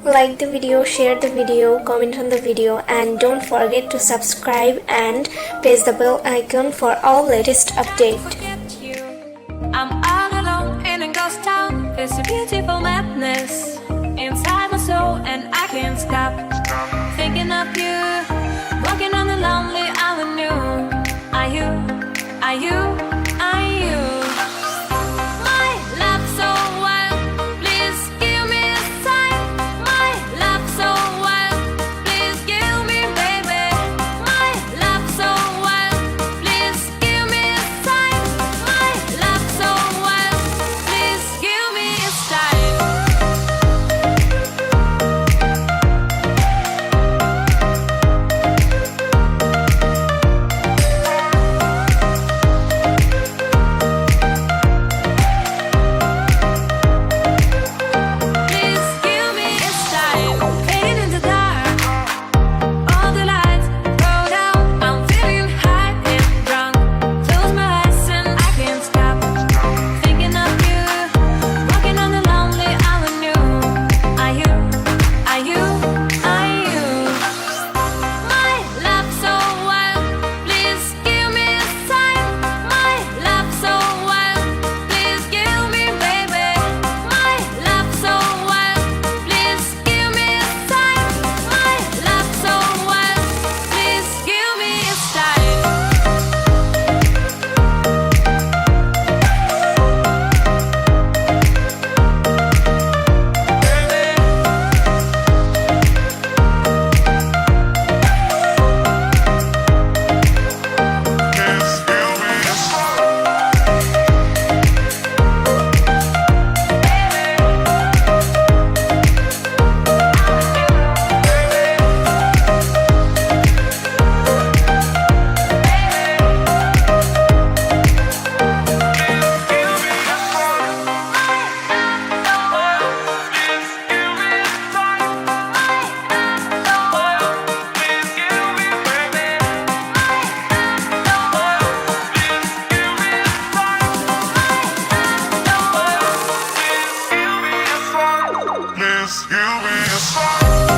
Like the video, share the video, comment on the video, and don't forget to subscribe and press the bell icon for all latest update. I'm all alone in a ghost town. It's a beautiful madness inside my soul, and I can't stop thinking of you. Walking on the lonely avenue. Are you? Are you? Are you? My love so wild, please give me a sign. My love so wild, please give me, baby. My love so wild, please give me a sign. My love so wild, please give me a sign. Please give me a sign. Fading in the dark, all the lights go down. I'm feeling high and drunk. Close my eyes and I can't stop thinking of you. Walking on the lonely avenue. Are you? Are you? Are you? My love so wild, please give me a sign. My love so wild, please give me, baby. My love so wild, please give me a sign. My love so wild, please give me a sign. Please give me a sign.